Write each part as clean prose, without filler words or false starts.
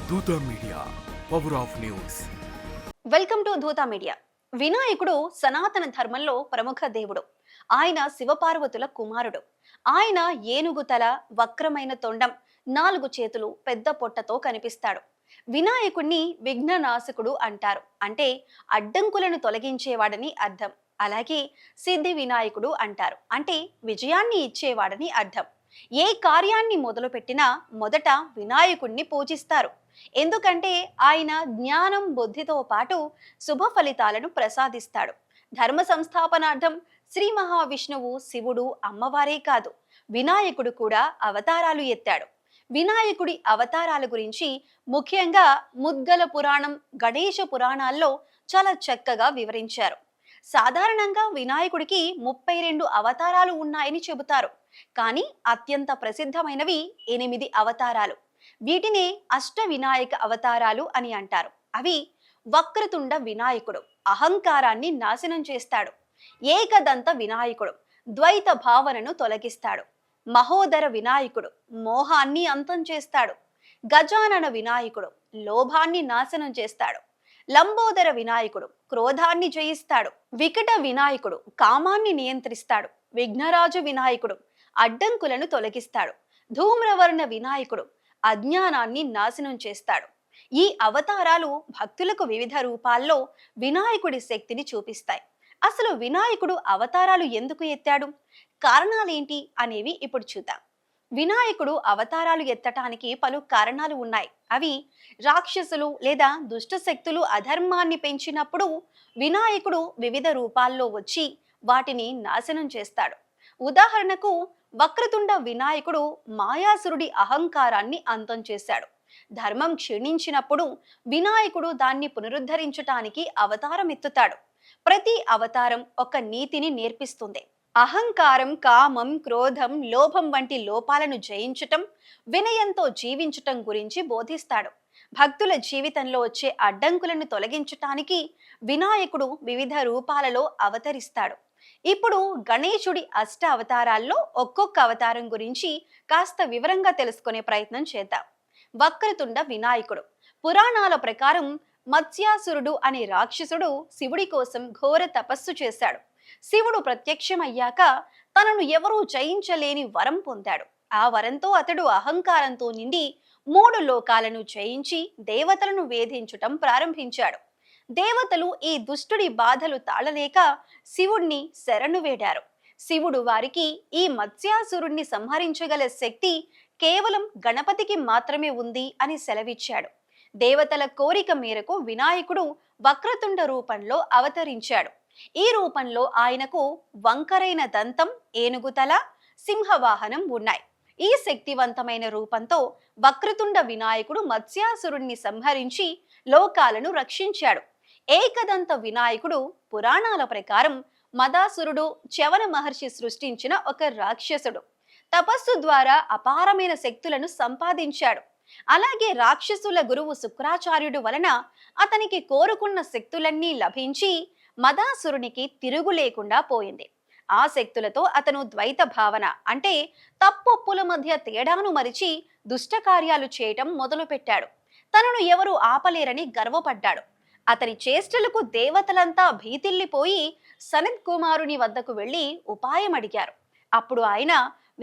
దూత media, power of news. Welcome to Dhoota media. వినాయకుడు సనాతన ధర్మంలో ప్రముఖ దేవుడు. ఆయన శివపార్వతుల కుమారుడు. ఆయన ఏనుగు తల, వక్రమైన తొండం, 4 చేతులు, పెద్ద పొట్టతో కనిపిస్తాడు. వినాయకుడిని విఘ్ననాశకుడు అంటారు. అంటే అడ్డంకులను తొలగించేవాడని అర్థం. అలాగే సిద్ధి వినాయకుడు అంటారు. అంటే విజయాన్ని ఇచ్చేవాడని అర్థం. ఏ కార్యాన్ని మొదలుపెట్టినా మొదట వినాయకుడిని పూజిస్తారు. ఎందుకంటే ఆయన జ్ఞానం, బుద్ధితో పాటు శుభ ఫలితాలను ప్రసాదిస్తాడు. ధర్మ సంస్థాపనార్థం శ్రీ మహావిష్ణువు, శివుడు, అమ్మవారే కాదు, వినాయకుడు కూడా అవతారాలు ఎత్తాడు. వినాయకుడి అవతారాల గురించి ముఖ్యంగా ముద్గల పురాణం, గణేశ పురాణాల్లో చాలా చక్కగా వివరించారు. సాధారణంగా వినాయకుడికి 32 అవతారాలు ఉన్నాయని చెబుతారు. కానీ అత్యంత ప్రసిద్ధమైనవి 8 అవతారాలు. వీటినే అష్ట వినాయక అవతారాలు అని అంటారు. అవి: వక్రతుండ వినాయకుడు, అహంకారాన్ని నాశనం చేస్తాడు. ఏకదంత వినాయకుడు, ద్వైత భావనను తొలగిస్తాడు. మహోదర వినాయకుడు, మోహాన్ని అంతం చేస్తాడు. గజానన వినాయకుడు, లోభాన్ని నాశనం చేస్తాడు. లంబోదర వినాయకుడు, క్రోధాన్ని జయిస్తాడు. వికట వినాయకుడు, కామాన్ని నియంత్రిస్తాడు. విఘ్నరాజు వినాయకుడు, అడ్డంకులను తొలగిస్తాడు. ధూమ్రవర్ణ వినాయకుడు, అజ్ఞానాన్ని నాశనం చేస్తాడు. ఈ అవతారాలు భక్తులకు వివిధ రూపాల్లో వినాయకుడి శక్తిని చూపిస్తాయి. అసలు వినాయకుడు అవతారాలు ఎందుకు ఎత్తాడు, కారణాలేంటి అనేవి ఇప్పుడు చూద్దాం. వినాయకుడు అవతారాలు ఎత్తటానికి పలు కారణాలు ఉన్నాయి. అవి: రాక్షసులు లేదా దుష్ట శక్తులు అధర్మాన్ని పెంచినప్పుడు వినాయకుడు వివిధ రూపాల్లో వచ్చి వాటిని నాశనం చేస్తాడు. ఉదాహరణకు వక్రతుండ వినాయకుడు మాయాసురుడి అహంకారాన్ని అంతం చేశాడు. ధర్మం క్షీణించినప్పుడు వినాయకుడు దాన్ని పునరుద్ధరించటానికి అవతారం ఎత్తుతాడు. ప్రతి అవతారం ఒక నీతిని నేర్పిస్తుంది. అహంకారం, కామం, క్రోధం, లోభం వంటి లోపాలను జయించటం, వినయంతో జీవించటం గురించి బోధిస్తాడు. భక్తుల జీవితంలో వచ్చే అడ్డంకులను తొలగించటానికి వినాయకుడు వివిధ రూపాలలో అవతరిస్తాడు. ఇప్పుడు గణేశుడి అష్ట అవతారాల్లో ఒక్కొక్క అవతారం గురించి కాస్త వివరంగా తెలుసుకునే ప్రయత్నం చేద్దాం. వక్రతుండ వినాయకుడు. పురాణాల ప్రకారం మత్స్యాసురుడు అనే రాక్షసుడు శివుడి కోసం ఘోర తపస్సు చేశాడు. శివుడు ప్రత్యక్షమయ్యాక తనను ఎవరూ జయించలేని వరం పొందాడు. ఆ వరంతో అతడు అహంకారంతో నిండి 3 లోకాలను జయించి దేవతలను వేధించటం ప్రారంభించాడు. దేవతలు ఈ దుష్టుడి బాధలు తాళలేక శివుణ్ణి శరణు వేడారు. శివుడు వారికి ఈ మత్స్యాసురుణ్ణి సంహరించగల శక్తి కేవలం గణపతికి మాత్రమే ఉంది అని సెలవిచ్చాడు. దేవతల కోరిక మేరకు వినాయకుడు వక్రతుండ రూపంలో అవతరించాడు. ఈ రూపంలో ఆయనకు వంకరైన దంతం, ఏనుగుతల, సింహవాహనం ఉన్నాయి. ఈ శక్తివంతమైన రూపంతో వక్రతుండ వినాయకుడు మత్స్యాసురుణ్ణి సంహరించి లోకాలను రక్షించాడు. ఏకదంత వినాయకుడు పురాణాల ప్రకారం మదాసురుడు, చ్యవన మహర్షి సృష్టించిన ఒక రాక్షసుడు. తపస్సు ద్వారా అపారమైన శక్తులను సంపాదించాడు. అలాగే రాక్షసుల గురువు శుక్రాచార్యుడు వలన అతనికి కోరుకున్న శక్తులన్నీ లభించి మదాసురునికి తిరుగు లేకుండా పోయింది. ఆ శక్తులతో అతను ద్వైత భావన, అంటే తప్పొప్పుల మధ్య తేడాను మరిచి దుష్ట కార్యాలు చేయటం మొదలుపెట్టాడు. తనను ఎవరు ఆపలేరని గర్వపడ్డాడు. అతని చేష్టలకు దేవతలంతా భీతిల్లిపోయి సనత్ కుమారుని వద్దకు వెళ్లి ఉపాయం అడిగారు. అప్పుడు ఆయన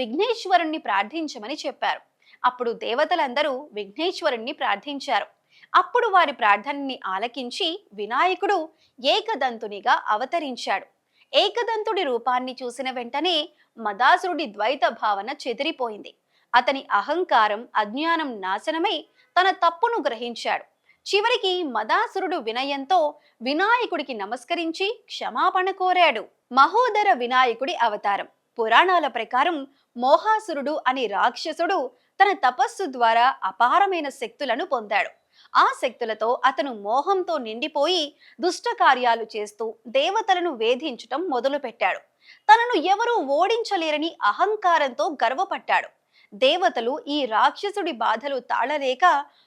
విఘ్నేశ్వరుణ్ణి ప్రార్థించమని చెప్పారు. అప్పుడు దేవతలందరూ విఘ్నేశ్వరుణ్ణి ప్రార్థించారు. అప్పుడు వారి ప్రార్థనని ఆలకించి వినాయకుడు ఏకదంతునిగా అవతరించాడు. ఏకదంతుడి రూపాన్ని చూసిన వెంటనే మదాసురుడి ద్వైత భావన చెదిరిపోయింది. అతని అహంకారం, అజ్ఞానం నాశనమై తన తప్పును గ్రహించాడు. చివరికి మదాసురుడు వినయంతో వినాయకుడికి నమస్కరించి క్షమాపణ కోరాడు. మహోదర వినాయకుడి అవతారం. పురాణాల ప్రకారం మోహాసురుడు అనే రాక్షసుడు తన తపస్సు ద్వారా అపారమైన శక్తులను పొందాడు. ఆ శక్తులతో అతను మోహంతో నిండిపోయి దుష్ట కార్యాలు చేస్తూ దేవతలను వేధించటం మొదలుపెట్టాడు. తనను ఎవరూ ఓడించలేరని అహంకారంతో గర్వపడ్డాడు. దేవతలు ఈ రాక్షసుడి బాధలు తాళలేక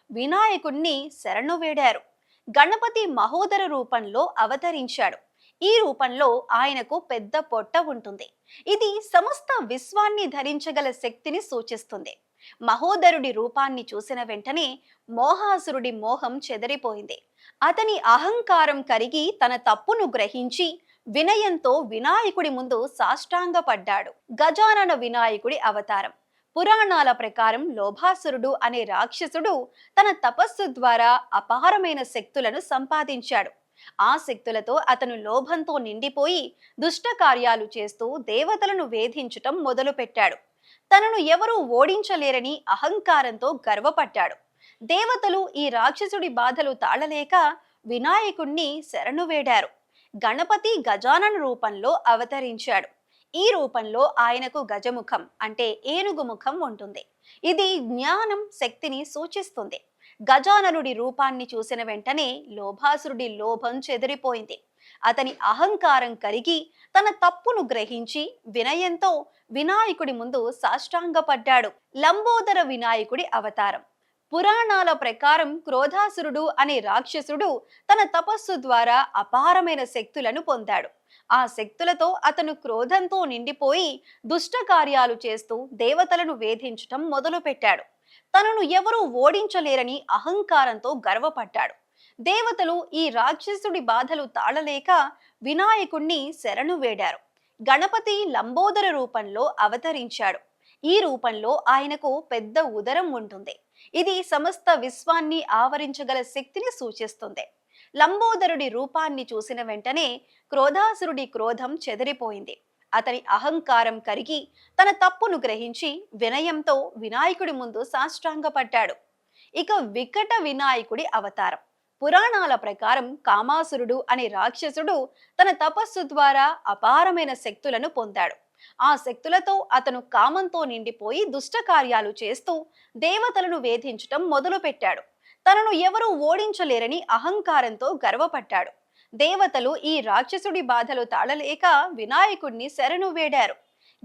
వినాయకుణ్ణి శరణు వేడారు. గణపతి మహోదర రూపంలో అవతరించాడు. ఈ రూపంలో ఆయనకు పెద్ద పొట్ట ఉంటుంది. ఇది సమస్త విశ్వాన్ని ధరించగల శక్తిని సూచిస్తుంది. మహోదరుడి రూపాన్ని చూసిన వెంటనే మోహాసురుడి మోహం చెదరిపోయింది. అతని అహంకారం కరిగి తన తప్పును గ్రహించి వినయంతో వినాయకుడి ముందు సాష్టాంగపడ్డాడు. గజానన వినాయకుడి అవతారం. పురాణాల ప్రకారం లోభాసురుడు అనే రాక్షసుడు తన తపస్సు ద్వారా అపారమైన శక్తులను సంపాదించాడు. ఆ శక్తులతో అతను లోభంతో నిండిపోయి దుష్ట కార్యాలు చేస్తూ దేవతలను వేధించటం మొదలుపెట్టాడు. తనను ఎవరూ ఓడించలేరని అహంకారంతో గర్వపడ్డాడు. దేవతలు ఈ రాక్షసుడి బాధలు తాళలేక వినాయకుణ్ణి శరణు వేడారు. గణపతి గజానన రూపంలో అవతరించాడు. ఈ రూపంలో ఆయనకు గజముఖం అంటే ఏనుగు ముఖం ఉంటుంది. ఇది జ్ఞానం, శక్తిని సూచిస్తుంది. గజాననుడి రూపాన్ని చూసిన వెంటనే లోభాసురుడి లోభం చెదిరిపోయింది. అతని అహంకారం కరిగి తన తప్పును గ్రహించి వినయంతో వినాయకుడి ముందు సాష్టాంగపడ్డాడు. లంబోదర వినాయకుడి అవతారం. పురాణాల ప్రకారం క్రోధాసురుడు అనే రాక్షసుడు తన తపస్సు ద్వారా అపారమైన శక్తులను పొందాడు. ఆ శక్తులతో అతను క్రోధంతో నిండిపోయి దుష్ట కార్యాలు చేస్తూ దేవతలను వేధించటం మొదలుపెట్టాడు. తనను ఎవరూ ఓడించలేరని అహంకారంతో గర్వపడ్డాడు. దేవతలు ఈ రాక్షసుడి బాధలు తాళలేక వినాయకుణ్ణి శరణు వేడారు. గణపతి లంబోదర రూపంలో అవతరించాడు. ఈ రూపంలో ఆయనకు పెద్ద ఉదరం ఉంటుంది. ఇది సమస్త విశ్వాన్ని ఆవరించగల శక్తిని సూచిస్తుంది. లంబోదరుడి రూపాన్ని చూసిన వెంటనే క్రోధాసురుడి క్రోధం చెదిరిపోయింది. అతని అహంకారం కరిగి తన తప్పును గ్రహించి వినయంతో వినాయకుడి ముందు సాష్టాంగపడ్డాడు. ఇక వికట వినాయకుడి అవతారం. పురాణాల ప్రకారం కామాసురుడు అనే రాక్షసుడు తన తపస్సు ద్వారా అపారమైన శక్తులను పొందాడు. ఆ శక్తులతో అతను కామంతో నిండిపోయి దుష్ట కార్యాలు చేస్తూ దేవతలను వేధించటం మొదలుపెట్టాడు. తనను ఎవరూ ఓడించలేరని అహంకారంతో గర్వపడ్డాడు. దేవతలు ఈ రాక్షసుడి బాధలు తాళలేక వినాయకుడిని శరణు వేడారు.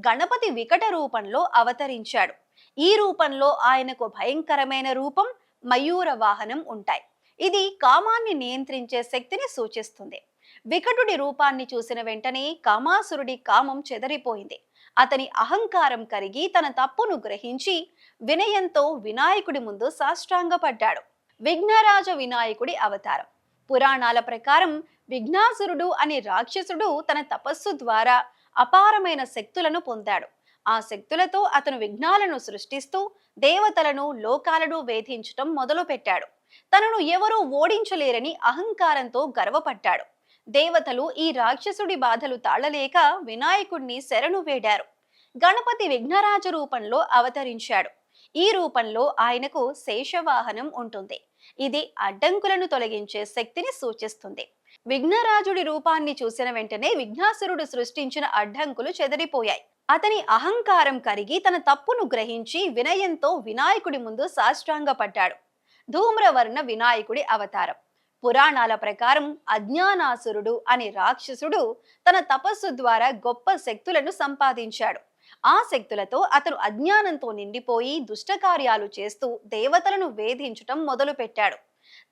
గణపతి వికట రూపంలో అవతరించాడు. ఈ రూపంలో ఆయనకు భయంకరమైన రూపం, మయూర వాహనం ఉంటాయి. ఇది కామాన్ని నియంత్రించే శక్తిని సూచిస్తుంది. వికటుడి రూపాన్ని చూసిన వెంటనే కామాసురుడి కామం చెదరిపోయింది. అతని అహంకారం కరిగి తన తప్పును గ్రహించి వినయంతో వినాయకుడి ముందు సాష్టాంగపడ్డాడు. విఘ్నరాజ వినాయకుడి అవతారం. పురాణాల ప్రకారం విఘ్నాసురుడు అనే రాక్షసుడు తన తపస్సు ద్వారా అపారమైన శక్తులను పొందాడు. ఆ శక్తులతో అతను విఘ్నాలను సృష్టిస్తూ దేవతలను, లోకాలను వేధించటం మొదలుపెట్టాడు. తనను ఎవరూ ఓడించలేరని అహంకారంతో గర్వపడ్డాడు. దేవతలు ఈ రాక్షసుడి బాధలు తాళలేక వినాయకుడిని శరణు వేడారు. గణపతి విఘ్నరాజ రూపంలో అవతరించాడు. ఈ రూపంలో ఆయనకు శేషవాహనం ఉంటుంది. ఇది అడ్డంకులను తొలగించే శక్తిని సూచిస్తుంది. విఘ్నరాజుడి రూపాన్ని చూసిన వెంటనే విఘ్నాసురుడు సృష్టించిన అడ్డంకులు చెదిరిపోయాయి. అతని అహంకారం కరిగి తన తప్పును గ్రహించి వినయంతో వినాయకుడి ముందు సాష్టాంగపడ్డాడు. ధూమ్రవర్ణ వినాయకుడి అవతారం. పురాణాల ప్రకారం అజ్ఞానాసురుడు అనే రాక్షసుడు తన తపస్సు ద్వారా గొప్ప శక్తులను సంపాదించాడు. ఆ శక్తులతో అతను అజ్ఞానంతో నిండిపోయి దుష్టకార్యాలు చేస్తూ దేవతలను వేధించటం మొదలుపెట్టాడు.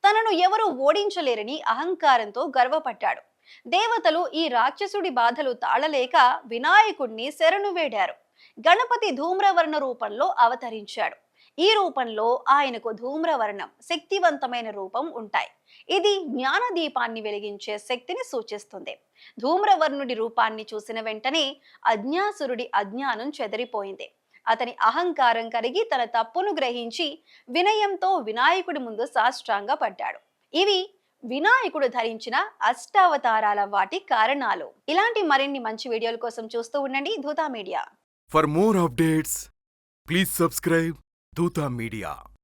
తనను ఎవరూ ఓడించలేరని అహంకారంతో గర్వపడ్డాడు. దేవతలు ఈ రాక్షసుడి బాధలు తాళలేక వినాయకుడిని శరణు వేడారు. గణపతి ధూమ్రవర్ణ రూపంలో అవతరించాడు. ఈ రూపంలో ఆయనకు ధూమ్రవర్ణం, శక్తివంతమైన రూపం ఉంటాయి. ఇది జ్ఞాన దీపాన్ని వెలిగించే శక్తిని సూచిస్తుంది. ధూమ్రవర్ణుడి రూపాన్ని చూసిన వెంటనే అజ్ఞాసురుడి అజ్ఞానం చెదిరిపోయింది. అతని అహంకారం కరిగి తన తప్పును గ్రహించి వినయంతో వినాయకుడి ముందు సాష్టాంగపడ్డాడు. ఇవి వినాయకుడు ధరించిన అష్టావతారాల వాటి కారణాలు. ఇలాంటి మరిన్ని మంచి వీడియోల కోసం చూస్తూ ఉండండి Dhootha media. For more updates, please subscribe Dutta Media.